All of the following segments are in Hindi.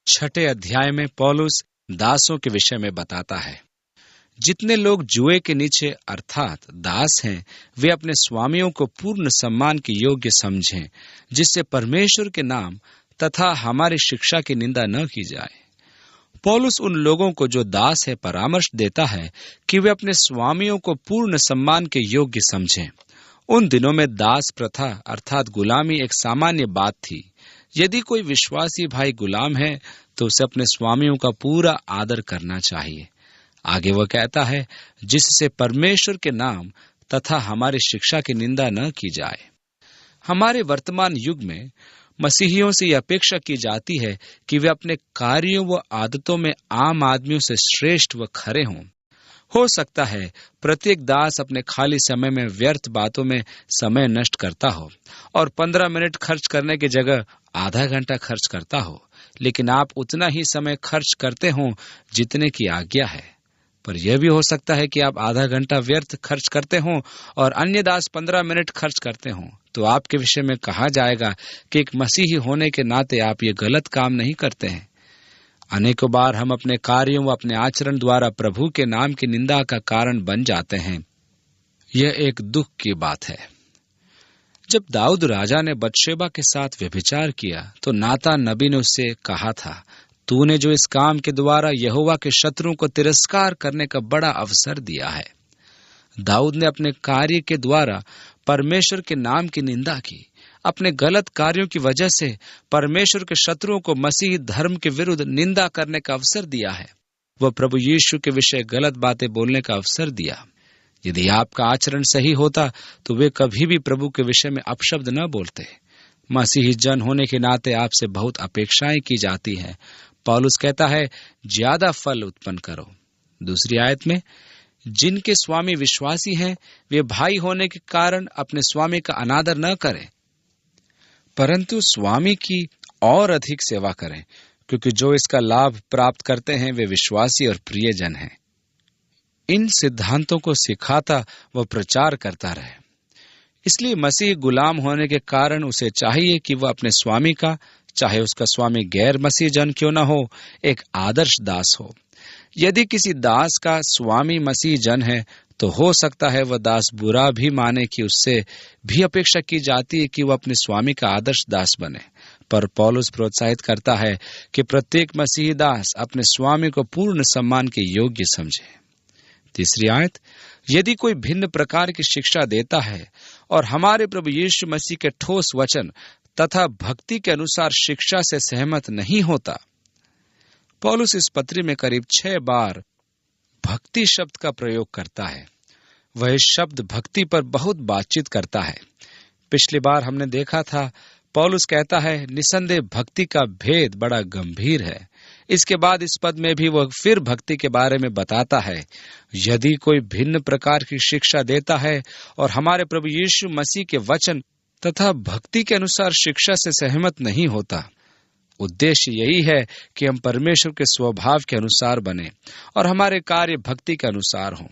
6 अध्याय में पौलुस दासों के विषय में बताता है। जितने लोग जुए के नीचे अर्थात दास हैं, वे अपने स्वामियों को पूर्ण सम्मान के योग्य समझें, जिससे परमेश्वर के नाम तथा हमारी शिक्षा की निंदा न की जाए। पौलुस उन लोगों को जो दास है परामर्श देता है कि वे अपने स्वामियों को पूर्ण सम्मान के योग्य समझें। उन दिनों में दास प्रथा अर्थात गुलामी एक सामान्य बात थी। यदि कोई विश्वासी भाई गुलाम है तो उसे अपने स्वामियों का पूरा आदर करना चाहिए। आगे वह कहता है, जिससे परमेश्वर के नाम तथा हमारी शिक्षा की निंदा न की जाए। हमारे वर्तमान युग में मसीहियों से यह अपेक्षा की जाती है कि वे अपने कार्यों व आदतों में आम आदमियों से श्रेष्ठ व खरे हों। हो सकता है प्रत्येक दास अपने खाली समय में व्यर्थ बातों में समय नष्ट करता हो और 15 मिनट खर्च करने की जगह आधा घंटा खर्च करता हो, लेकिन आप उतना ही समय खर्च करते हो जितने की आज्ञा है। पर यह भी हो सकता है कि आप आधा घंटा व्यर्थ खर्च करते हो और अन्य दास 15 मिनट खर्च करते हो, तो आपके विषय में कहा जाएगा कि एक मसीही होने के नाते आप ये गलत काम नहीं करते हैं। अनेकों बार हम अपने कार्यों व अपने आचरण द्वारा प्रभु के नाम की निंदा का कारण बन जाते हैं। यह एक दुख की बात है। जब दाऊद राजा ने बतशेबा के साथ व्यभिचार किया तो नातान नबी ने उससे कहा था, तूने जो इस काम के द्वारा यहोवा के शत्रुओं को तिरस्कार करने का बड़ा अवसर दिया है। दाऊद ने अपने कार्य के द्वारा परमेश्वर के नाम की निंदा की। अपने गलत कार्यों की वजह से परमेश्वर के शत्रुओं को मसीही धर्म के विरुद्ध निंदा करने का अवसर दिया है। वह प्रभु यीशु के विषय गलत बातें बोलने का अवसर दिया। यदि आपका आचरण सही होता तो वे कभी भी प्रभु के विषय में अपशब्द न बोलते। मसीही जन होने के नाते आपसे बहुत अपेक्षाएं की जाती हैं। पौलुस कहता है, ज्यादा फल उत्पन्न करो। दूसरी आयत में, जिनके स्वामी विश्वासी हैं वे भाई होने के कारण अपने स्वामी का अनादर न करें, परंतु स्वामी की और अधिक सेवा करें, क्योंकि जो इसका लाभ प्राप्त करते हैं वे विश्वासी और प्रियजन हैं। इन सिद्धांतों को सिखाता व प्रचार करता रहे। इसलिए मसीह गुलाम होने के कारण उसे चाहिए कि वह अपने स्वामी का, चाहे उसका स्वामी गैर मसीह जन क्यों न हो, एक आदर्श दास हो। यदि किसी दास का स्वामी मसीह जन है तो हो सकता है वह दास बुरा भी माने कि उससे भी अपेक्षा की जाती है कि वह अपने स्वामी का आदर्श दास बने। पर पौलुस प्रोत्साहित करता है कि प्रत्येक मसीही दास अपने स्वामी को पूर्ण सम्मान के योग्य समझे। तीसरी आयत, यदि कोई भिन्न प्रकार की शिक्षा देता है और हमारे प्रभु यीशु मसीह के ठोस वचन तथा भक्ति के अनुसार शिक्षा से सहमत नहीं होता। पौलुस इस पत्री में करीब 6 बार भक्ति शब्द का प्रयोग करता है। वह इस शब्द भक्ति पर बहुत बातचीत करता है। पिछली बार हमने देखा था, पौलुस कहता है, निसंदेह भक्ति का भेद बड़ा गंभीर है। इसके बाद इस पद में भी वह फिर भक्ति के बारे में बताता है। यदि कोई भिन्न प्रकार की शिक्षा देता है और हमारे प्रभु यीशु मसीह के वचन तथा भक्ति के अनुसार शिक्षा से सहमत नहीं होता, उद्देश्य यही है कि हम परमेश्वर के स्वभाव के अनुसार बने और हमारे कार्य भक्ति के अनुसार हों।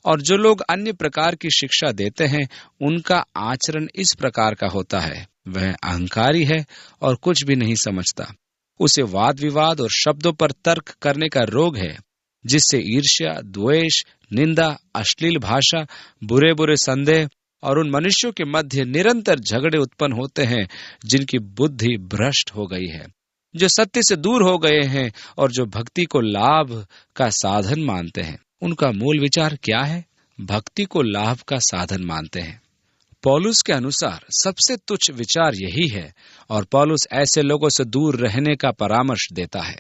और जो लोग अन्य प्रकार की शिक्षा देते हैं उनका आचरण इस प्रकार का होता है, वह अहंकारी है और कुछ भी नहीं समझता। उसे वाद विवाद और शब्दों पर तर्क करने का रोग है, जिससे ईर्ष्या, द्वेष, निंदा, अश्लील भाषा, बुरे बुरे संदेह और उन मनुष्यों के मध्य निरंतर झगड़े उत्पन्न होते हैं जिनकी बुद्धि भ्रष्ट हो गई है, जो सत्य से दूर हो गए हैं और जो भक्ति को लाभ का साधन मानते हैं। उनका मूल विचार क्या है? भक्ति को लाभ का साधन मानते हैं। पौलुस के अनुसार सबसे तुच्छ विचार यही है और पौलुस ऐसे लोगों से दूर रहने का परामर्श देता है।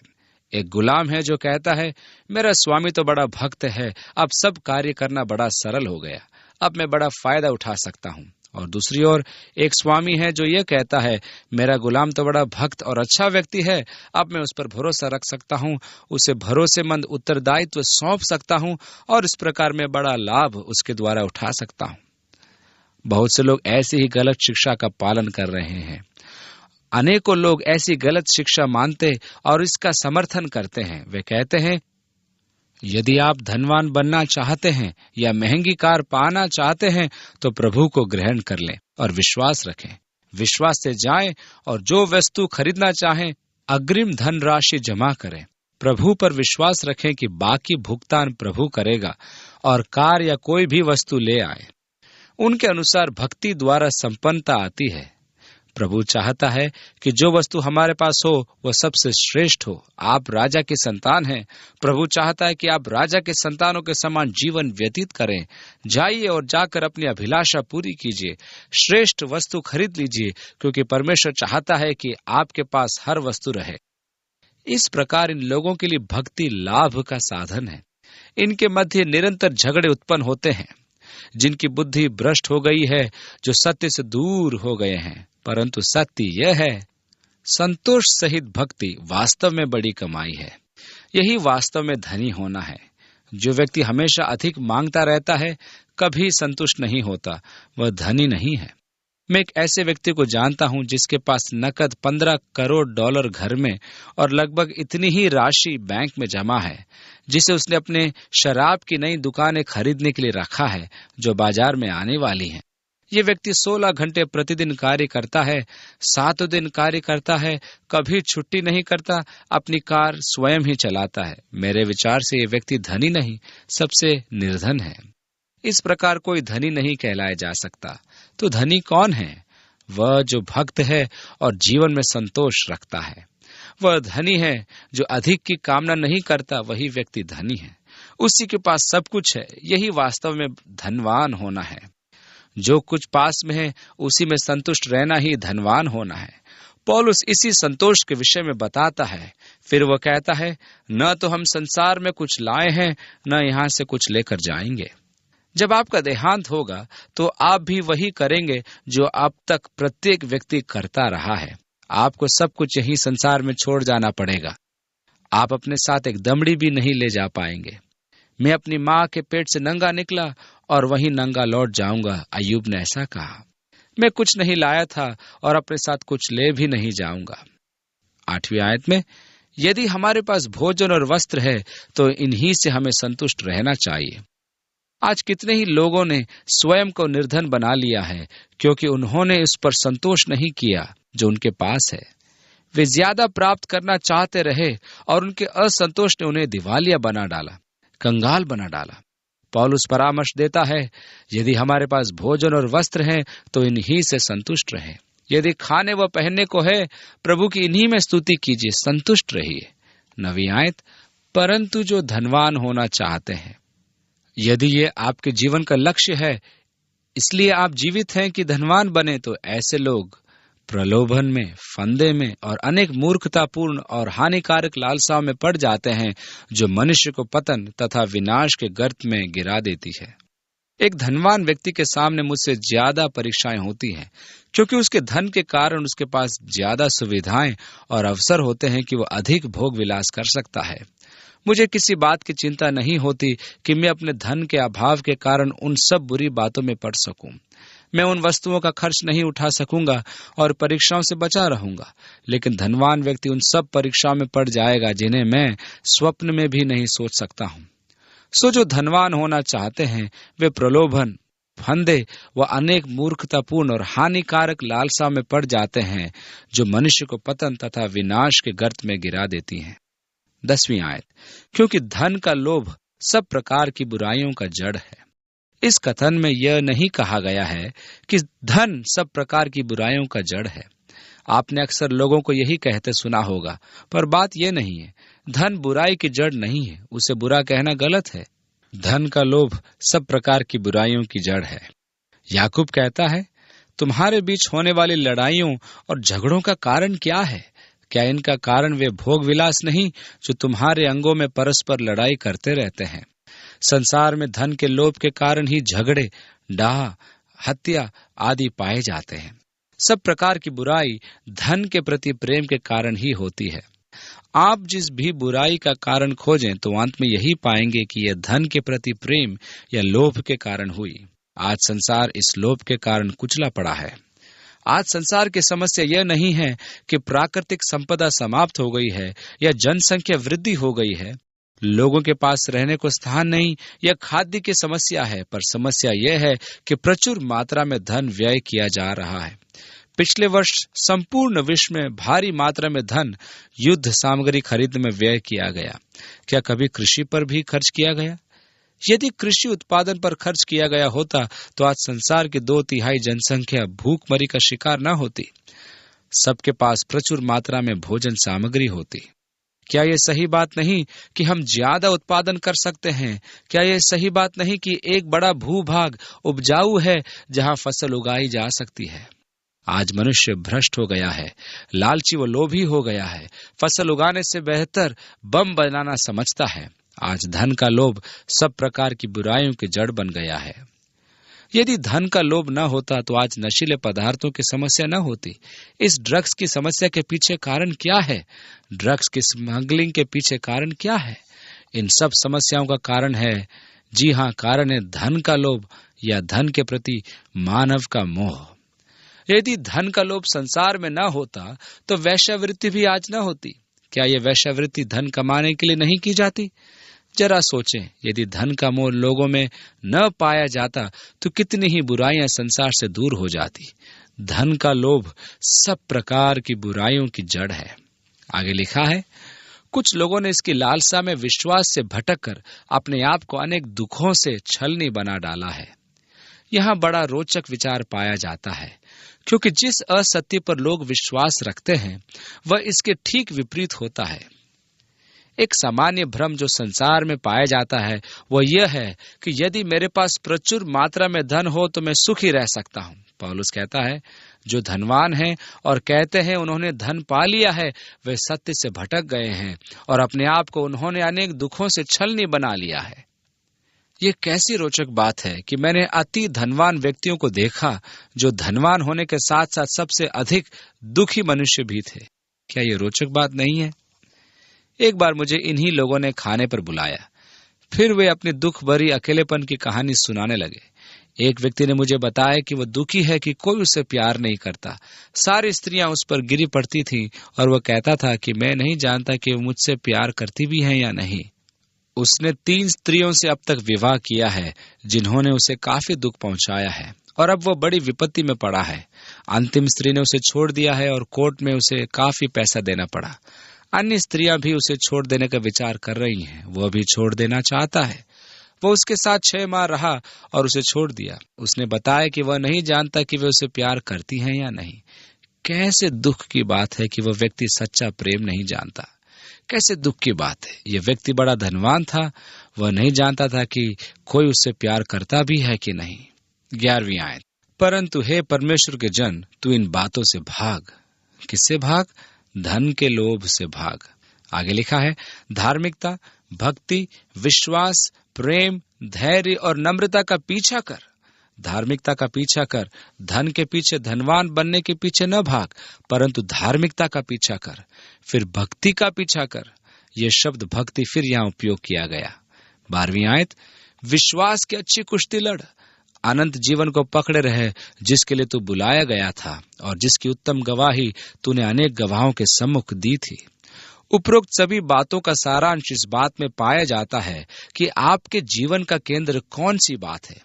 एक गुलाम है जो कहता है, मेरा स्वामी तो बड़ा भक्त है, अब सब कार्य करना बड़ा सरल हो गया, अब मैं बड़ा फायदा उठा सकता हूँ। और दूसरी ओर एक स्वामी है जो यह कहता है, मेरा गुलाम तो बड़ा भक्त और अच्छा व्यक्ति है, अब मैं उस पर भरोसा रख सकता हूँ, उसे भरोसेमंद उत्तरदायित्व सौंप सकता हूँ और इस प्रकार मैं बड़ा लाभ उसके द्वारा उठा सकता हूँ। बहुत से लोग ऐसी ही गलत शिक्षा का पालन कर रहे हैं। अनेकों लोग ऐसी गलत शिक्षा मानते और इसका समर्थन करते हैं। वे कहते हैं, यदि आप धनवान बनना चाहते हैं या महंगी कार पाना चाहते हैं तो प्रभु को ग्रहण कर लें और विश्वास रखें। विश्वास से जाएं और जो वस्तु खरीदना चाहें अग्रिम धनराशि जमा करें, प्रभु पर विश्वास रखें कि बाकी भुगतान प्रभु करेगा, और कार या कोई भी वस्तु ले आए। उनके अनुसार भक्ति द्वारा संपन्नता आती है। प्रभु चाहता है कि जो वस्तु हमारे पास हो वह सबसे श्रेष्ठ हो। आप राजा की संतान हैं। प्रभु चाहता है कि आप राजा के संतानों के समान जीवन व्यतीत करें। जाइए और जाकर अपनी अभिलाषा पूरी कीजिए। श्रेष्ठ वस्तु खरीद लीजिए, क्योंकि परमेश्वर चाहता है कि आपके पास हर वस्तु रहे। इस प्रकार इन लोगों के लिए भक्ति लाभ का साधन है। इनके मध्य निरंतर झगड़े उत्पन्न होते हैं, जिनकी बुद्धि भ्रष्ट हो गई है, जो सत्य से दूर हो गए हैं। परंतु सत्य यह है, संतोष सहित भक्ति वास्तव में बड़ी कमाई है। यही वास्तव में धनी होना है। जो व्यक्ति हमेशा अधिक मांगता रहता है, कभी संतुष्ट नहीं होता, वह धनी नहीं है। मैं एक ऐसे व्यक्ति को जानता हूं जिसके पास नकद 15 करोड़ डॉलर घर में और लगभग इतनी ही राशि बैंक में जमा है, जिसे उसने अपने शराब की नई दुकानें खरीदने के लिए रखा है, जो बाजार में आने वाली हैं। ये व्यक्ति 16 घंटे प्रतिदिन कार्य करता है, 7 दिन कार्य करता है, कभी छुट्टी नहीं करता, अपनी कार स्वयं ही चलाता है। मेरे विचार से ये व्यक्ति धनी नहीं, सबसे निर्धन है। इस प्रकार कोई धनी नहीं कहलाया जा सकता। तो धनी कौन है? वह जो भक्त है और जीवन में संतोष रखता है। वह धनी है जो अधिक की कामना नहीं करता, वही व्यक्ति धनी है। उसी के पास सब कुछ है। यही वास्तव में धनवान होना है। जो कुछ पास में है उसी में संतुष्ट रहना ही धनवान होना है। पौलुस इसी संतोष के विषय में बताता है। फिर वह कहता है, न तो हम संसार में कुछ लाए हैं, न यहाँ से कुछ लेकर जाएंगे। जब आपका देहांत होगा तो आप भी वही करेंगे जो अब तक प्रत्येक व्यक्ति करता रहा है। आपको सब कुछ यही संसार में छोड़ जाना पड़ेगा। आप अपने साथ एक दमड़ी भी नहीं ले जा पाएंगे। मैं अपनी माँ के पेट से नंगा निकला और वहीं नंगा लौट जाऊंगा, अय्यूब ने ऐसा कहा। मैं कुछ नहीं लाया था और अपने साथ कुछ ले भी नहीं जाऊंगा। 8वीं आयत में, यदि हमारे पास भोजन और वस्त्र है तो इन्हीं से हमें संतुष्ट रहना चाहिए। आज कितने ही लोगों ने स्वयं को निर्धन बना लिया है, क्योंकि उन्होंने उस पर संतोष नहीं किया जो उनके पास है। वे ज्यादा प्राप्त करना चाहते रहे और उनके असंतोष ने उन्हें दिवालिया बना डाला, कंगाल बना डाला। पौलुस परामर्श देता है, यदि हमारे पास भोजन और वस्त्र हैं तो इन्हीं से संतुष्ट रहे। यदि खाने व पहनने को है, प्रभु की इन्हीं में स्तुति कीजिए, संतुष्ट रहिए। 9वीं आयत, परंतु जो धनवान होना चाहते हैं, यदि ये आपके जीवन का लक्ष्य है, इसलिए आप जीवित हैं कि धनवान बने, तो ऐसे लोग प्रलोभन में, फंदे में और अनेक मूर्खतापूर्ण और हानिकारक लालसाओं में पड़ जाते हैं, जो मनुष्य को पतन तथा विनाश के गर्त में गिरा देती है। एक धनवान व्यक्ति के सामने मुझसे ज्यादा परीक्षाएं होती हैं, क्योंकि उसके धन के कारण उसके पास ज्यादा सुविधाएं और अवसर होते हैं कि वह अधिक भोग विलास कर सकता है। मुझे किसी बात की चिंता नहीं होती कि मैं अपने धन के अभाव के कारण उन सब बुरी बातों में पड़ सकूं। मैं उन वस्तुओं का खर्च नहीं उठा सकूंगा और परीक्षाओं से बचा रहूंगा। लेकिन धनवान व्यक्ति उन सब परीक्षाओं में पड़ जाएगा जिन्हें मैं स्वप्न में भी नहीं सोच सकता हूं। सो जो धनवान होना चाहते हैं, वे प्रलोभन, फंदे व अनेक मूर्खतापूर्ण और हानिकारक लालसा में पड़ जाते हैं, जो मनुष्य को पतन तथा विनाश के गर्त में गिरा देती हैं। 10वीं आयत, क्योंकि धन का लोभ सब प्रकार की बुराइयों का जड़ है। इस कथन में यह नहीं कहा गया है कि धन सब प्रकार की बुराइयों का जड़ है। आपने अक्सर लोगों को यही कहते सुना होगा, पर बात यह नहीं है। धन बुराई की जड़ नहीं है, उसे बुरा कहना गलत है। धन का लोभ सब प्रकार की बुराइयों की जड़ है। याकूब कहता है, तुम्हारे बीच होने वाली लड़ाइयों और झगड़ों का कारण क्या है? क्या इनका कारण वे भोग विलास नहीं जो तुम्हारे अंगों में परस्पर लड़ाई करते रहते हैं? संसार में धन के लोभ के कारण ही झगड़े, डाह, हत्या आदि पाए जाते हैं। सब प्रकार की बुराई धन के प्रति प्रेम के कारण ही होती है। आप जिस भी बुराई का कारण खोजें तो अंत में यही पाएंगे कि यह धन के प्रति प्रेम या लोभ के कारण हुई। आज संसार इस लोभ के कारण कुचला पड़ा है। आज संसार की समस्या यह नहीं है कि प्राकृतिक संपदा समाप्त हो गई है या जनसंख्या वृद्धि हो गई है। लोगों के पास रहने को स्थान नहीं या खाद्य की समस्या है, पर समस्या यह है कि प्रचुर मात्रा में धन व्यय किया जा रहा है। पिछले वर्ष संपूर्ण विश्व में भारी मात्रा में धन युद्ध सामग्री खरीदने में व्यय किया गया। क्या कभी कृषि पर भी खर्च किया गया? यदि कृषि उत्पादन पर खर्च किया गया होता तो आज संसार की 2/3 जनसंख्या भूखमरी का शिकार न होती। सबके पास प्रचुर मात्रा में भोजन सामग्री होती। क्या यह सही बात नहीं कि हम ज्यादा उत्पादन कर सकते हैं? क्या यह सही बात नहीं कि एक बड़ा भूभाग उपजाऊ है जहां फसल उगाई जा सकती है? आज मनुष्य भ्रष्ट हो गया है, लालची व लोभी हो गया है। फसल उगाने से बेहतर बम बनाना समझता है। आज धन का लोभ सब प्रकार की बुराइयों की जड़ बन गया है। यदि धन का लोभ न होता तो आज नशीले पदार्थों की समस्या न होती। इस ड्रग्स की समस्या के पीछे कारण क्या है? ड्रग्स की स्मगलिंग के पीछे कारण क्या है? इन सब समस्याओं का कारण है, जी हाँ, कारण है धन का लोभ या धन के प्रति मानव का मोह। यदि धन का लोभ संसार में न होता तो वेश्यावृत्ति भी आज न होती। क्या यह वेश्यावृत्ति धन कमाने के लिए नहीं की जाती? जरा सोचें, यदि धन का मोह लोगों में न पाया जाता तो कितनी ही बुराइयां संसार से दूर हो जाती। धन का लोभ सब प्रकार की बुराइयों की जड़ है। आगे लिखा है, कुछ लोगों ने इसकी लालसा में विश्वास से भटककर अपने आप को अनेक दुखों से छलनी बना डाला है। यहाँ बड़ा रोचक विचार पाया जाता है, क्योंकि जिस असत्य पर लोग विश्वास रखते हैं वह इसके ठीक विपरीत होता है। एक सामान्य भ्रम जो संसार में पाया जाता है वह यह है कि यदि मेरे पास प्रचुर मात्रा में धन हो तो मैं सुखी रह सकता हूँ। पौलुस कहता है, जो धनवान हैं और कहते हैं उन्होंने धन पा लिया है, वे सत्य से भटक गए हैं और अपने आप को उन्होंने अनेक दुखों से छलनी बना लिया है। ये कैसी रोचक बात है कि मैंने अति धनवान व्यक्तियों को देखा जो धनवान होने के साथ साथ सबसे अधिक दुखी मनुष्य भी थे। क्या ये रोचक बात नहीं है? एक बार मुझे इन्हीं लोगों ने खाने पर बुलाया। फिर वे अपनी दुख भरी अकेलेपन की कहानी सुनाने लगे। एक व्यक्ति ने मुझे बताया कि वह दुखी है कि कोई उसे प्यार नहीं करता। सारी स्त्रियां उस पर गिरी पड़ती थीं और वह कहता था कि मैं नहीं जानता कि वो मुझसे प्यार करती भी हैं या नहीं। उसने 3 स्त्रियों से अब तक विवाह किया है जिन्होंने उसे काफी दुख पहुंचाया है और अब वह बड़ी विपत्ति में पड़ा है। अंतिम स्त्री ने उसे छोड़ दिया है और कोर्ट में उसे काफी पैसा देना पड़ा। अन्य स्त्रियां भी उसे छोड़ देने का विचार कर रही हैं। वह भी छोड़ देना चाहता है। वह उसके साथ 6 माह रहा और उसे छोड़ दिया। उसने बताया कि वह नहीं जानता कि वे उसे प्यार करती हैं या नहीं। कैसे दुख की बात है कि वह व्यक्ति सच्चा प्रेम नहीं जानता। कैसे दुख की बात है। यह व्यक्ति बड़ा धनवान था, वह नहीं जानता था कि कोई उससे प्यार करता भी है कि नहीं। 11वीं आयत, परंतु हे परमेश्वर के जन, तू इन बातों से भाग। किससे भाग? धन के लोभ से भाग। आगे लिखा है, धार्मिकता, भक्ति, विश्वास, प्रेम, धैर्य और नम्रता का पीछा कर। धार्मिकता का पीछा कर। धन के पीछे, धनवान बनने के पीछे न भाग, परंतु धार्मिकता का पीछा कर। फिर भक्ति का पीछा कर। यह शब्द भक्ति फिर यहाँ उपयोग किया गया। 12वीं आयत, विश्वास की अच्छी कुश्ती लड़, अनंत जीवन को पकड़े रहे जिसके लिए तू बुलाया गया था और जिसकी उत्तम गवाही तूने अनेक गवाहों के सम्मुख दी थी। उपरोक्त सभी बातों का सारांश इस बात में पाया जाता है कि आपके जीवन का केंद्र कौन सी बात है।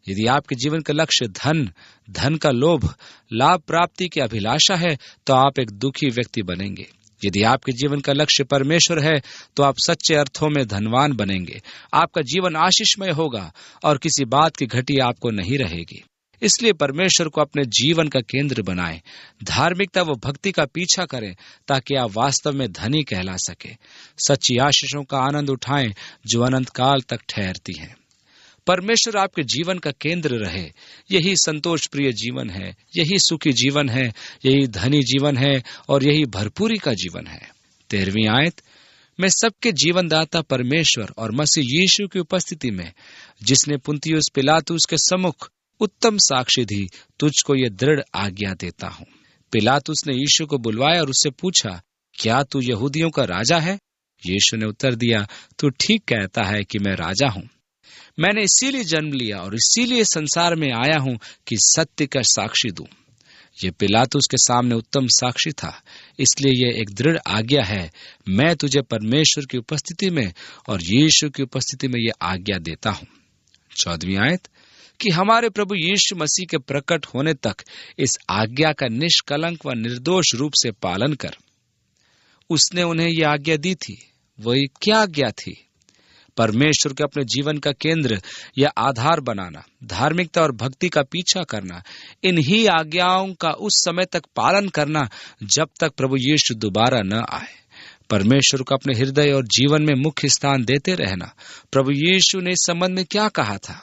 यदि आपके जीवन का लक्ष्य धन का लोभ, लाभ प्राप्ति की अभिलाषा है तो आप एक दुखी व्यक्ति बनेंगे। यदि आपके जीवन का लक्ष्य परमेश्वर है तो आप सच्चे अर्थों में धनवान बनेंगे। आपका जीवन आशीषमय होगा और किसी बात की घटी आपको नहीं रहेगी। इसलिए परमेश्वर को अपने जीवन का केंद्र बनाएं। धार्मिकता व भक्ति का पीछा करें ताकि आप वास्तव में धनी कहला सके। सच्ची आशीषों का आनंद उठाएं जो अनंत काल तक ठहरती हैं। परमेश्वर आपके जीवन का केंद्र रहे। यही संतोष प्रिय जीवन है, यही सुखी जीवन है, यही धनी जीवन है और यही भरपूरी का जीवन है। 13वीं आयत, मैं सबके जीवनदाता परमेश्वर और मसीह यीशु की उपस्थिति में, जिसने पुन्तियुस पिलातुस के सम्मुख उत्तम साक्षी दी, तुझको ये दृढ़ आज्ञा देता हूँ। पिलातुस ने यीशु को बुलवाया और उससे पूछा, क्या तू यहूदियों का राजा है? यीशु ने उत्तर दिया, तू ठीक कहता है कि मैं राजा हूँ। मैंने इसीलिए जन्म लिया और इसीलिए संसार में आया हूं कि सत्य का साक्षी दूं। ये पिलातुस के सामने उत्तम साक्षी था, इसलिए यह एक दृढ़ आज्ञा है। मैं तुझे परमेश्वर की उपस्थिति में और यीशु की उपस्थिति में यह आज्ञा देता हूं। 14वीं आयत, कि हमारे प्रभु यीशु मसीह के प्रकट होने तक इस आज्ञा का निष्कलंक व निर्दोष रूप से पालन कर। उसने उन्हें यह आज्ञा दी थी। वही क्या आज्ञा थी? परमेश्वर के अपने जीवन का केंद्र या आधार बनाना, धार्मिकता और भक्ति का पीछा करना, इन्हीं आज्ञाओं का उस समय तक पालन करना जब तक प्रभु यीशु दोबारा न आए। परमेश्वर को अपने हृदय और जीवन में मुख्य स्थान देते रहना। प्रभु यीशु ने इस संबंध में क्या कहा था?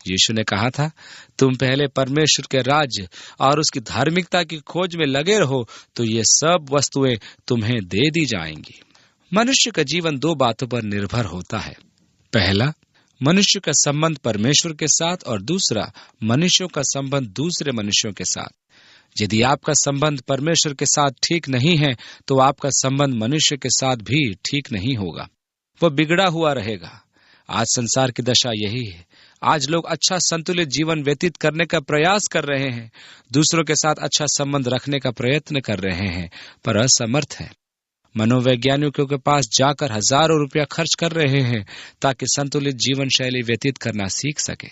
यीशु ने कहा था, तुम पहले परमेश्वर के राज्य और उसकी धार्मिकता की खोज में लगे रहो तो ये सब वस्तुएं तुम्हें दे दी जाएंगी। मनुष्य का जीवन दो बातों पर निर्भर होता है। पहला, मनुष्य का संबंध परमेश्वर के साथ, और दूसरा, मनुष्यों का संबंध दूसरे मनुष्यों के साथ। यदि आपका संबंध परमेश्वर के साथ ठीक नहीं है तो आपका संबंध मनुष्य के साथ भी ठीक नहीं होगा, वह बिगड़ा हुआ रहेगा। आज संसार की दशा यही है। आज लोग अच्छा संतुलित जीवन व्यतीत करने का प्रयास कर रहे हैं, दूसरों के साथ अच्छा संबंध रखने का प्रयत्न कर रहे हैं, पर असमर्थ है। मनोवैज्ञानिकों के पास जाकर हजारों रुपया खर्च कर रहे हैं ताकि संतुलित जीवन शैली व्यतीत करना सीख सके।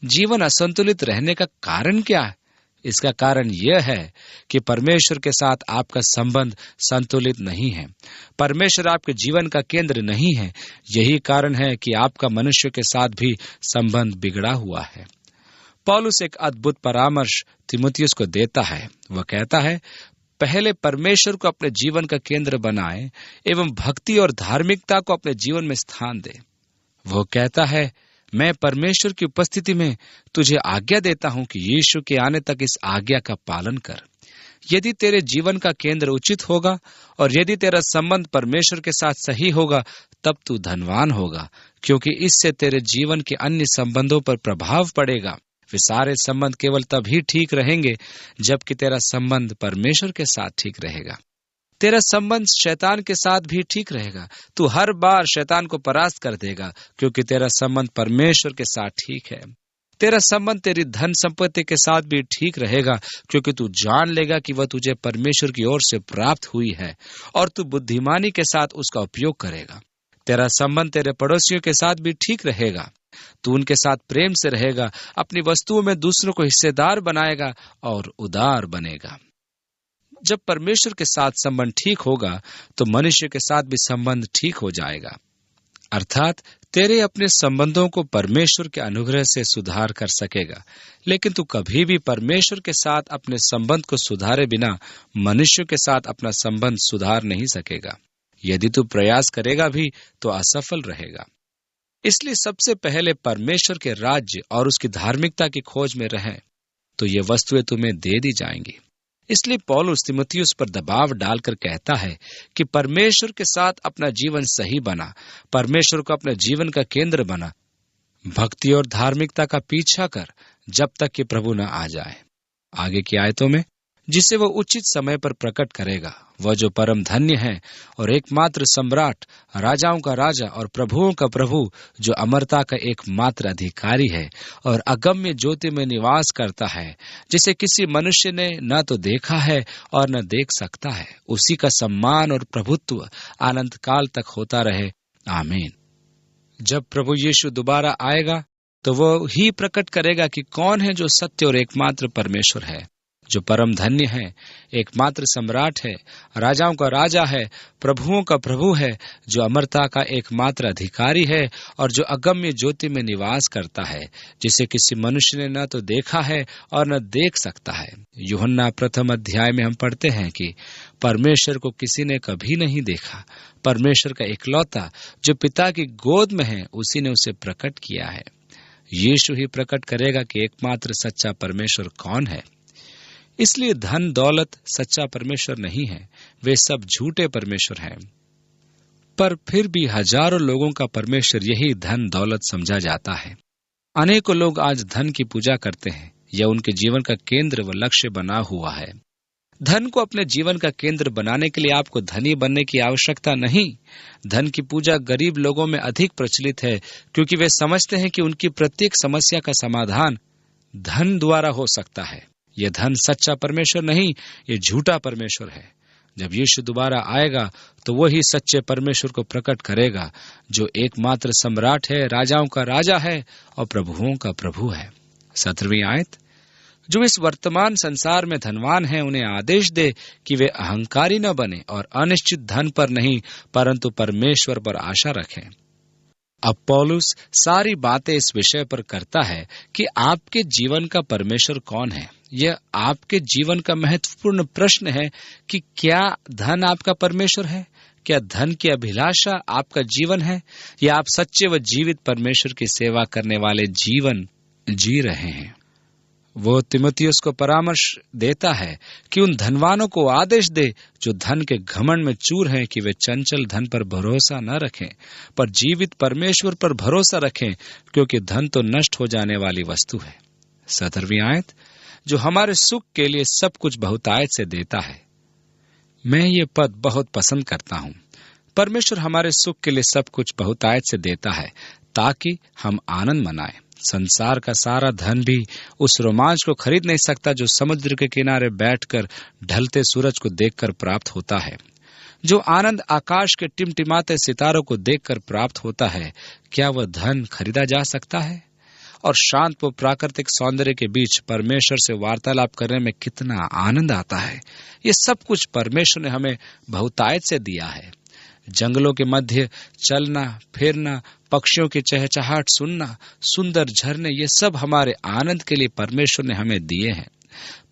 जीवन असंतुलित रहने का कारण क्या है? इसका कारण यह है कि परमेश्वर के साथ आपका संबंध संतुलित नहीं है। परमेश्वर आपके जीवन का केंद्र नहीं है। यही कारण है कि आपका मनुष्य के साथ भी संबंध बिगड़ा हुआ है। पौलुस एक अद्भुत परामर्श तीमुथियुस को देता है। वह कहता है, पहले परमेश्वर को अपने जीवन का केंद्र बनाए एवं भक्ति और धार्मिकता को अपने जीवन में स्थान दे। वह कहता है, मैं परमेश्वर की उपस्थिति में तुझे आज्ञा देता हूं कि यीशु के आने तक इस आज्ञा का पालन कर। यदि तेरे जीवन का केंद्र उचित होगा और यदि तेरा संबंध परमेश्वर के साथ सही होगा, तब तू धनवान होगा, क्योंकि इससे तेरे जीवन के अन्य संबंधों पर प्रभाव पड़ेगा। वे सारे संबंध केवल तभी ठीक रहेंगे जबकि तेरा संबंध परमेश्वर के साथ ठीक रहेगा। तेरा संबंध शैतान के साथ भी ठीक रहेगा। तू हर बार शैतान को परास्त कर देगा, क्योंकि तेरा संबंध परमेश्वर के साथ ठीक है। तेरा संबंध तेरी धन संपत्ति के साथ भी ठीक रहेगा, क्योंकि तू जान लेगा कि वह तुझे परमेश्वर की ओर से प्राप्त हुई है और तू बुद्धिमानी के साथ उसका उपयोग करेगा। तेरा संबंध तेरे पड़ोसियों के साथ भी ठीक रहेगा। तू उनके साथ प्रेम से रहेगा, अपनी वस्तुओं में दूसरों को हिस्सेदार बनाएगा और उदार बनेगा। जब परमेश्वर के साथ संबंध ठीक होगा तो मनुष्य के साथ भी संबंध ठीक हो जाएगा। अर्थात तेरे अपने संबंधों को परमेश्वर के अनुग्रह से सुधार कर सकेगा, लेकिन तू कभी भी परमेश्वर के साथ अपने संबंध को सुधारे बिना मनुष्य के साथ अपना संबंध सुधार नहीं सकेगा। यदि तू प्रयास करेगा भी तो असफल रहेगा। इसलिए सबसे पहले परमेश्वर के राज्य और उसकी धार्मिकता की खोज में रहें तो ये वस्तुएं तुम्हें दे दी जाएंगी। इसलिए पौलुस तीमुथियुस पर दबाव डालकर कहता है कि परमेश्वर के साथ अपना जीवन सही बना, परमेश्वर को अपने जीवन का केंद्र बना, भक्ति और धार्मिकता का पीछा कर जब तक कि प्रभु न आ जाए। आगे की आयतों में जिसे वह उचित समय पर प्रकट करेगा, वह जो परम धन्य है और एकमात्र सम्राट, राजाओं का राजा और प्रभुओं का प्रभु, जो अमरता का एकमात्र अधिकारी है और अगम्य ज्योति में निवास करता है, जिसे किसी मनुष्य ने न तो देखा है और न देख सकता है, उसी का सम्मान और प्रभुत्व अनंत काल तक होता रहे। आमीन। जब प्रभु यीशु दोबारा आएगा तो वह ही प्रकट करेगा कि कौन है जो सत्य और एकमात्र परमेश्वर है, जो परम धन्य है, एकमात्र सम्राट है, राजाओं का राजा है, प्रभुओं का प्रभु है, जो अमरता का एकमात्र अधिकारी है और जो अगम्य ज्योति में निवास करता है, जिसे किसी मनुष्य ने न तो देखा है और न देख सकता है। यूहन्ना प्रथम अध्याय में हम पढ़ते हैं कि परमेश्वर को किसी ने कभी नहीं देखा, परमेश्वर का इकलौता जो पिता की गोद में है, उसी ने उसे प्रकट किया है। यीशु ही प्रकट करेगा कि एकमात्र सच्चा परमेश्वर कौन है। इसलिए धन दौलत सच्चा परमेश्वर नहीं है, वे सब झूठे परमेश्वर हैं। पर फिर भी हजारों लोगों का परमेश्वर यही धन दौलत समझा जाता है। अनेकों लोग आज धन की पूजा करते हैं, यह उनके जीवन का केंद्र व लक्ष्य बना हुआ है। धन को अपने जीवन का केंद्र बनाने के लिए आपको धनी बनने की आवश्यकता नहीं। धन की पूजा गरीब लोगों में अधिक प्रचलित है, क्योंकि वे समझते हैं कि उनकी प्रत्येक समस्या का समाधान धन द्वारा हो सकता है। यह धन सच्चा परमेश्वर नहीं, ये झूठा परमेश्वर है। जब यीशु दोबारा आएगा तो वही सच्चे परमेश्वर को प्रकट करेगा, जो एकमात्र सम्राट है, राजाओं का राजा है और प्रभुओं का प्रभु है। 17वीं आयत, जो इस वर्तमान संसार में धनवान हैं उन्हें आदेश दे कि वे अहंकारी न बने और अनिश्चित धन पर नहीं परंतु परमेश्वर पर आशा रखें। अब पौलुस सारी बातें इस विषय पर करता है कि आपके जीवन का परमेश्वर कौन है। यह आपके जीवन का महत्वपूर्ण प्रश्न है कि क्या धन आपका परमेश्वर है? क्या धन की अभिलाषा आपका जीवन है, या आप सच्चे व जीवित परमेश्वर की सेवा करने वाले जीवन जी रहे हैं? वो तीमुथियुस को परामर्श देता है कि उन धनवानों को आदेश दे जो धन के घमंड में चूर हैं कि वे चंचल धन पर भरोसा न रखें, पर जीवित परमेश्वर पर भरोसा रखें, क्योंकि धन तो नष्ट हो जाने वाली वस्तु है। 17वीं आयत, जो हमारे सुख के लिए सब कुछ बहुतायत से देता है। मैं ये पद बहुत पसंद करता हूँ। परमेश्वर हमारे सुख के लिए सब कुछ बहुतायत से देता है ताकि हम आनंद मनाएं। संसार का सारा धन भी उस रोमांच को खरीद नहीं सकता जो समुद्र के किनारे बैठकर ढलते सूरज को देखकर प्राप्त होता है। जो आनंद आकाश के टिमटिमाते सितारों को देखकर प्राप्त होता है, क्या वह धन खरीदा जा सकता है? और शांत व प्राकृतिक सौंदर्य के बीच परमेश्वर से वार्तालाप करने में कितना आनंद आता है। ये सब कुछ परमेश्वर ने हमें बहुतायत से दिया है। जंगलों के मध्य चलना फिरना, पक्षियों की चहचहाट सुनना, सुंदर झरने, ये सब हमारे आनंद के लिए परमेश्वर ने हमें दिए हैं।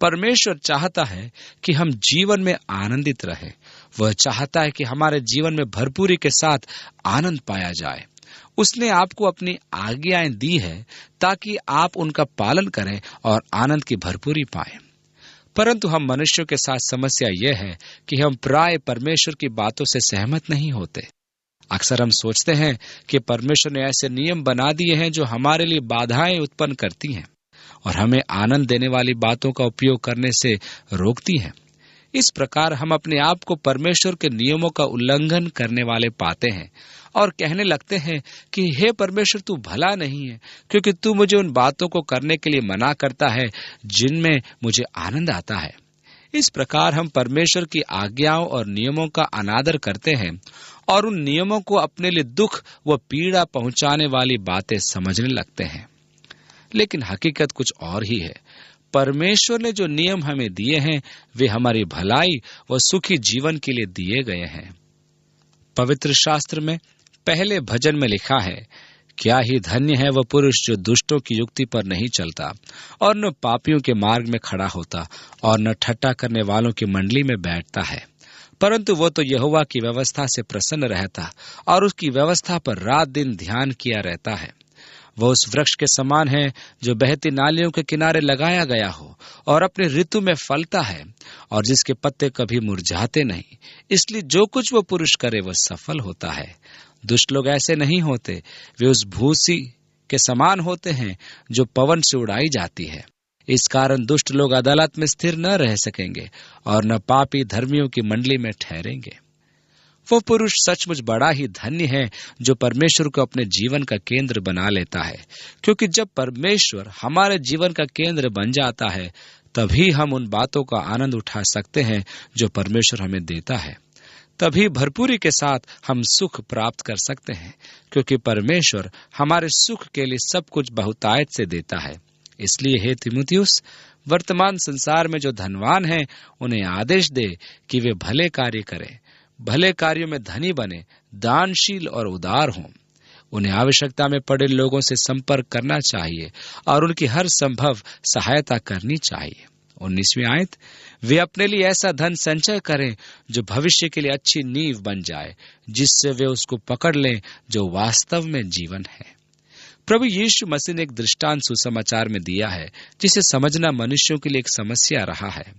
परमेश्वर चाहता है कि हम जीवन में आनंदित रहें। वह चाहता है कि हमारे जीवन में भरपूरी के साथ आनंद पाया जाए। उसने आपको अपनी आज्ञाएं दी है ताकि आप उनका पालन करें और आनंद की भरपूरी पाएं। परंतु हम मनुष्यों के साथ समस्या यह है कि हम प्राय परमेश्वर की बातों से सहमत नहीं होते। अक्सर हम सोचते हैं कि परमेश्वर ने ऐसे नियम बना दिए हैं जो हमारे लिए बाधाएं उत्पन्न करती हैं और हमें आनंद देने वाली बातों का उपयोग करने से रोकती हैं। इस प्रकार हम अपने आप को परमेश्वर के नियमों का उल्लंघन करने वाले पाते हैं और कहने लगते हैं कि हे परमेश्वर, तू भला नहीं है, क्योंकि तू मुझे उन बातों को करने के लिए मना करता है जिनमें मुझे आनंद आता है। इस प्रकार हम परमेश्वर की आज्ञाओं और नियमों का अनादर करते हैं और उन नियमों को अपने लिए दुख व पीड़ा पहुंचाने वाली बातें समझने लगते हैं। लेकिन हकीकत कुछ और ही है। परमेश्वर ने जो नियम हमें दिए हैं वे हमारी भलाई व सुखी जीवन के लिए दिए गए हैं। पवित्र शास्त्र में पहले भजन में लिखा है, क्या ही धन्य है वह पुरुष जो दुष्टों की युक्ति पर नहीं चलता और न पापियों के मार्ग में खड़ा होता और न ठट्टा करने वालों की मंडली में बैठता है, परंतु वो तो यहोवा की व्यवस्था से प्रसन्न रहता और उसकी व्यवस्था पर रात दिन ध्यान किया रहता है। वह उस वृक्ष के समान है जो बहती नालियों के किनारे लगाया गया हो और अपने ऋतु में फलता है और जिसके पत्ते कभी मुरझाते नहीं। इसलिए जो कुछ वो पुरुष करे वह सफल होता है। दुष्ट लोग ऐसे नहीं होते, वे उस भूसी के समान होते हैं जो पवन से उड़ाई जाती है। इस कारण दुष्ट लोग अदालत में स्थिर न रह सकेंगे और न पापी धर्मियों की मंडली में ठहरेंगे। वो पुरुष सचमुच बड़ा ही धन्य है जो परमेश्वर को अपने जीवन का केंद्र बना लेता है, क्योंकि जब परमेश्वर हमारे जीवन का केंद्र बन जाता है तभी हम उन बातों का आनंद उठा सकते हैं जो परमेश्वर हमें देता है। तभी भरपूरी के साथ हम सुख प्राप्त कर सकते हैं, क्योंकि परमेश्वर हमारे सुख के लिए सब कुछ बहुतायत से देता है। इसलिए हे तीमुथियुस, वर्तमान संसार में जो धनवान हैं उन्हें आदेश दे कि वे भले कार्य करें, भले कार्यों में धनी बने, दानशील और उदार हों। उन्हें आवश्यकता में पड़े लोगों से संपर्क करना चाहिए और उनकी हर संभव सहायता करनी चाहिए। 19वीं आयत, वे अपने लिए ऐसा धन संचय करें जो भविष्य के लिए अच्छी नींव बन जाए, जिससे वे उसको पकड़ लें जो वास्तव में जीवन है। प्रभु यीशु मसीह ने एक दृष्टांत सुसमाचार में दिया है जिसे समझना मनुष्यों के लिए एक समस्या रहा है।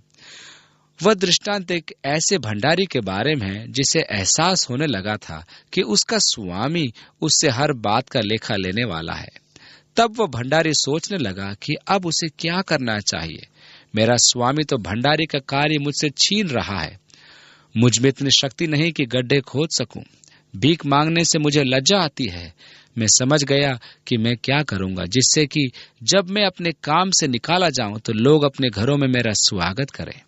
वह दृष्टांत एक ऐसे भंडारी के बारे में है जिसे एहसास होने लगा था कि उसका स्वामी उससे हर बात का लेखा लेने वाला है। तब वह भंडारी सोचने लगा कि अब उसे क्या करना चाहिए। मेरा स्वामी तो भंडारी का कार्य मुझसे छीन रहा है। मुझ में इतनी शक्ति नहीं कि गड्ढे खोद सकूं। भीख मांगने से मुझे लज्जा आती है। मैं समझ गया कि मैं क्या करूंगा जिससे कि जब मैं अपने काम से निकाला जाऊं तो लोग अपने घरों में मेरा स्वागत करें।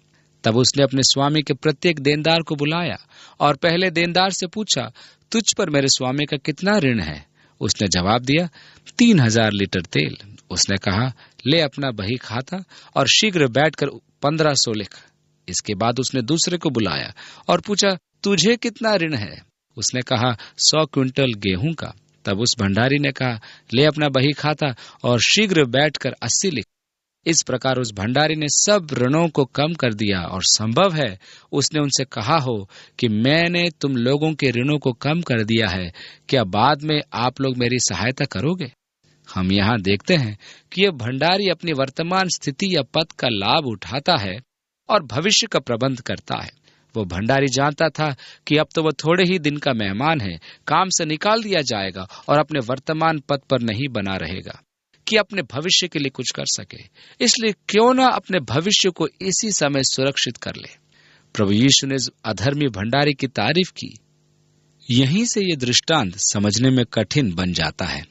तब उसने अपने स्वामी के प्रत्येक देनदार को बुलाया और पहले देनदार से पूछा, तुझ पर मेरे स्वामी का कितना ऋण है? उसने जवाब दिया, 3000 लीटर तेल। उसने कहा, ले अपना बही खाता और शीघ्र बैठकर 1500 लिख। इसके बाद उसने दूसरे को बुलाया और पूछा, तुझे कितना ऋण है? उसने कहा, 100 क्विंटल गेहूं का। तब उस भंडारी ने कहा, ले अपना बही खाता और शीघ्र बैठकर 80 लिख। इस प्रकार उस भंडारी ने सब ऋणों को कम कर दिया, और संभव है उसने उनसे कहा हो कि मैंने तुम लोगों के ऋणों को कम कर दिया है, क्या बाद में आप लोग मेरी सहायता करोगे? हम यहाँ देखते हैं कि यह भंडारी अपनी वर्तमान स्थिति या पद का लाभ उठाता है और भविष्य का प्रबंध करता है। वो भंडारी जानता था कि अब तो वह थोड़े ही दिन का मेहमान है, काम से निकाल दिया जाएगा और अपने वर्तमान पद पर नहीं बना रहेगा कि अपने भविष्य के लिए कुछ कर सके। इसलिए क्यों ना अपने भविष्य को इसी समय सुरक्षित कर ले। प्रभु यीशु ने अधर्मी भंडारी की तारीफ की। यहीं से ये दृष्टांत समझने में कठिन बन जाता है।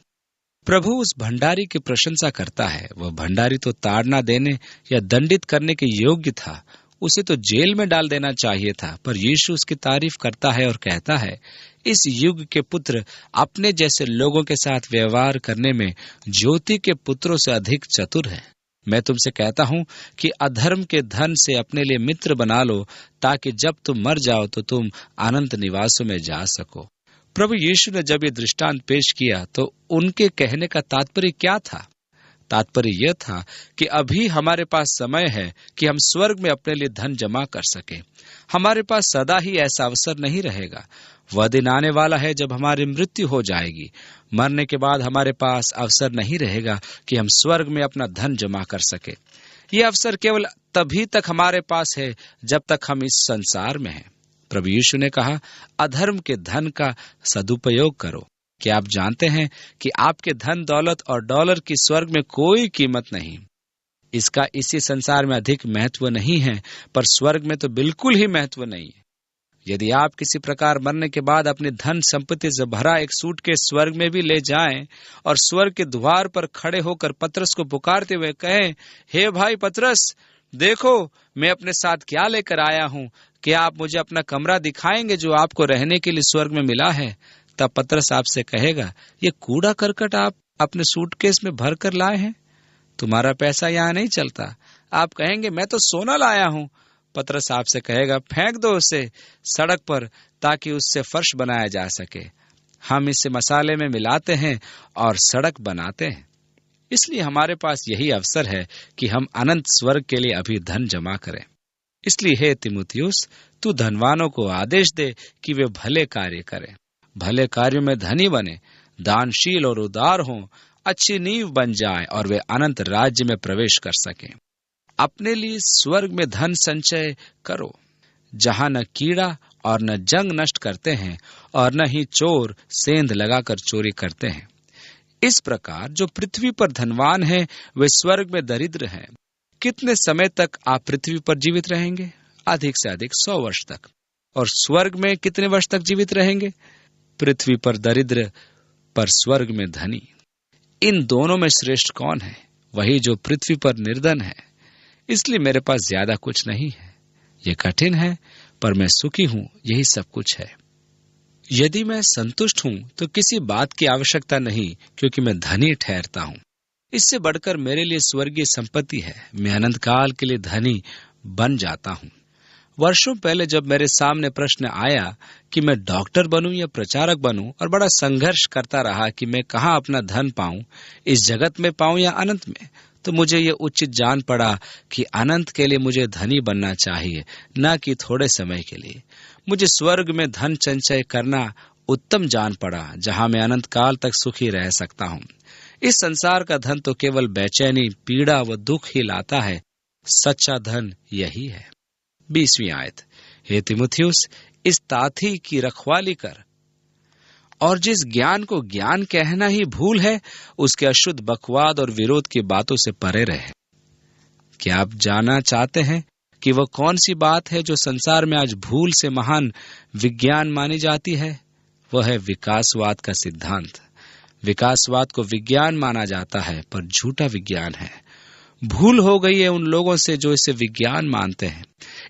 प्रभु उस भंडारी की प्रशंसा करता है। वह भंडारी तो ताड़ना देने या दंडित करने के योग्य था, उसे तो जेल में डाल देना चाहिए था, पर यीशु उसकी तारीफ करता है और कहता है, इस युग के पुत्र अपने जैसे लोगों के साथ व्यवहार करने में ज्योति के पुत्रों से अधिक चतुर है। मैं तुमसे कहता हूं कि अधर्म के धन से अपने लिए मित्र बना लो, ताकि जब तुम मर जाओ तो तुम अनंत निवासों में जा सको। प्रभु यीशु ने जब ये दृष्टांत पेश किया तो उनके कहने का तात्पर्य क्या था? तात्पर्य यह था कि अभी हमारे पास समय है कि हम स्वर्ग में अपने लिए धन जमा कर सकें। हमारे पास सदा ही ऐसा अवसर नहीं रहेगा। वह दिन आने वाला है जब हमारी मृत्यु हो जाएगी। मरने के बाद हमारे पास अवसर नहीं रहेगा कि हम स्वर्ग में अपना धन जमा कर सके। ये अवसर केवल तभी तक हमारे पास है जब तक हम इस संसार में हैं। प्रभु यीशु ने कहा, अधर्म के धन का सदुपयोग करो। क्या आप जानते हैं कि आपके धन दौलत और डॉलर की स्वर्ग में कोई कीमत नहीं? इसका इसी संसार में अधिक महत्व नहीं है, पर स्वर्ग में तो बिल्कुल ही महत्व नहीं है। यदि आप किसी प्रकार मरने के बाद अपनी धन संपत्ति से भरा एक सूटकेस स्वर्ग में भी ले जाएं और स्वर्ग के द्वार पर खड़े होकर पतरस को पुकारते हुए कहें, हे भाई पतरस, देखो मैं अपने साथ क्या लेकर आया हूँ, क्या आप मुझे अपना कमरा दिखाएंगे जो आपको रहने के लिए स्वर्ग में मिला है? तब पतरस आपसे कहेगा, ये कूड़ा करकट आप अपने सूटकेस में भर कर लाए हैं, तुम्हारा पैसा यहाँ नहीं चलता। आप कहेंगे, मैं तो सोना लाया हूँ। पतरस आपसे कहेगा, फेंक दो उसे सड़क पर ताकि उससे फर्श बनाया जा सके। हम इसे मसाले में मिलाते हैं और सड़क बनाते हैं। इसलिए हमारे पास यही अवसर है कि हम अनंत स्वर्ग के लिए अभी धन जमा करें। इसलिए हे तीमुथियुस, तू धनवानों को आदेश दे कि वे भले कार्य करें, भले कार्यों में धनी बने, दानशील और उदार हों, अच्छी नींव बन जाएं और वे अनंत राज्य में प्रवेश कर सकें। अपने लिए स्वर्ग में धन संचय करो, जहां न कीड़ा और न जंग नष्ट करते हैं और न ही चोर सेंध लगाकर चोरी करते हैं। इस प्रकार जो पृथ्वी पर धनवान हैं, वे स्वर्ग में दरिद्र हैं। कितने समय तक आप पृथ्वी पर जीवित रहेंगे? अधिक से अधिक 100 वर्ष तक। और स्वर्ग में कितने वर्ष तक जीवित रहेंगे? पृथ्वी पर दरिद्र, पर स्वर्ग में धनी। इन दोनों में श्रेष्ठ कौन है? वही जो पृथ्वी पर निर्धन है। इसलिए मेरे पास ज्यादा कुछ नहीं है, ये कठिन है, पर मैं सुखी हूं, यही सब कुछ है। यदि मैं संतुष्ट हूं तो किसी बात की आवश्यकता नहीं, क्योंकि मैं धनी ठहरता हूं। इससे बढ़कर मेरे लिए स्वर्गीय संपत्ति है। मैं अनंत काल के लिए धनी बन जाता हूं। वर्षों पहले जब मेरे सामने प्रश्न आया कि मैं डॉक्टर बनूं या प्रचारक बनूं, और बड़ा संघर्ष करता रहा कि मैं कहां अपना धन पाऊं, इस जगत में पाऊं या अनंत में, तो मुझे ये उचित जान पड़ा कि अनंत के लिए मुझे धनी बनना चाहिए, न कि थोड़े समय के लिए। मुझे स्वर्ग में धन संचय करना उत्तम जान पड़ा, जहां मैं अनंत काल तक सुखी रह सकता हूं। इस संसार का धन तो केवल बेचैनी, पीड़ा व दुख ही लाता है। सच्चा धन यही है। 20वीं आयत, हे तीमुथियुस, इस ताथी की रखवाली कर, और जिस ज्ञान को ज्ञान कहना ही भूल है, उसके अशुद्ध बकवाद और विरोध की बातों से परे रहे। क्या आप जानना चाहते हैं कि वह कौन सी बात है जो संसार में आज भूल से महान विज्ञान मानी जाती है? वह है विकासवाद का सिद्धांत। विकासवाद को विज्ञान माना जाता है, पर झूठा विज्ञान है। भूल हो गई है उन लोगों से जो इसे विज्ञान मानते हैं।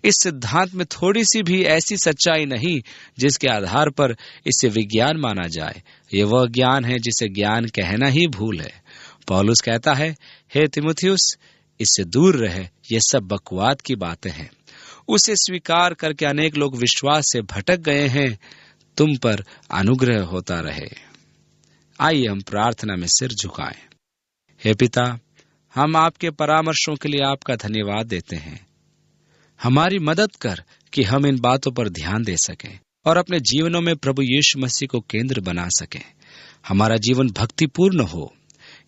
इस सिद्धांत में थोड़ी सी भी ऐसी सच्चाई नहीं जिसके आधार पर इसे विज्ञान माना जाए। ये वह ज्ञान है जिसे ज्ञान कहना ही भूल है। पौलुस कहता है, हे तिमुथियुस, इससे दूर रहे, ये सब बकवाद की बातें हैं। उसे स्वीकार करके अनेक लोग विश्वास से भटक गए हैं। तुम पर अनुग्रह होता रहे। आइए हम प्रार्थना में सिर झुकाएं। हे पिता, हम आपके परामर्शों के लिए आपका धन्यवाद देते हैं। हमारी मदद कर कि हम इन बातों पर ध्यान दे सकें और अपने जीवनों में प्रभु यीशु मसीह को केंद्र बना सकें। हमारा जीवन भक्तिपूर्ण हो।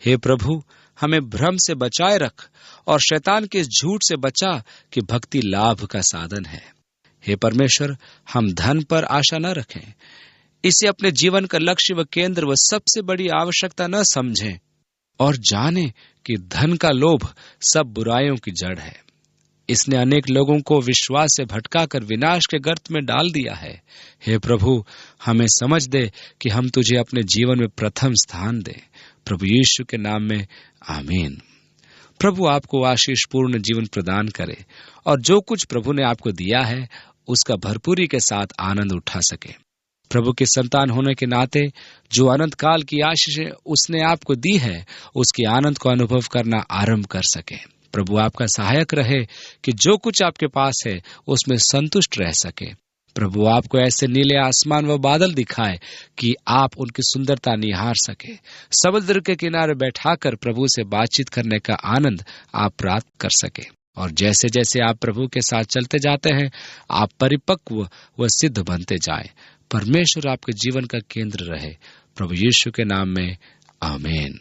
हे प्रभु, हमें भ्रम से बचाए रख और शैतान के झूठ से बचा कि भक्ति लाभ का साधन है। हे परमेश्वर, हम धन पर आशा न रखें, इसे अपने जीवन का लक्ष्य व केंद्र व सबसे बड़ी आवश्यकता न समझें और जानें कि धन का लोभ सब बुराइयों की जड़ है। इसने अनेक लोगों को विश्वास से भटकाकर विनाश के गर्त में डाल दिया है। हे प्रभु, हमें समझ दे कि हम तुझे अपने जीवन में प्रथम स्थान दें। प्रभु यीशु के नाम में आमीन। प्रभु आपको आशीषपूर्ण जीवन प्रदान करे और जो कुछ प्रभु ने आपको दिया है उसका भरपूरी के साथ आनंद उठा सके। प्रभु के संतान होने के नाते जो अनंत काल की आशीष उसने आपको दी है, उसके आनंद को अनुभव करना आरंभ कर सके। प्रभु आपका सहायक रहे कि जो कुछ आपके पास है उसमें संतुष्ट रह सके। प्रभु आपको ऐसे नीले आसमान व बादल दिखाए कि आप उनकी सुंदरता निहार सके। समुद्र के किनारे बैठाकर प्रभु से बातचीत करने का आनंद आप प्राप्त कर सके। और जैसे जैसे आप प्रभु के साथ चलते जाते हैं, आप परिपक्व व सिद्ध बनते जाएं। परमेश्वर आपके जीवन का केंद्र रहे। प्रभु यीशु के नाम में आमीन।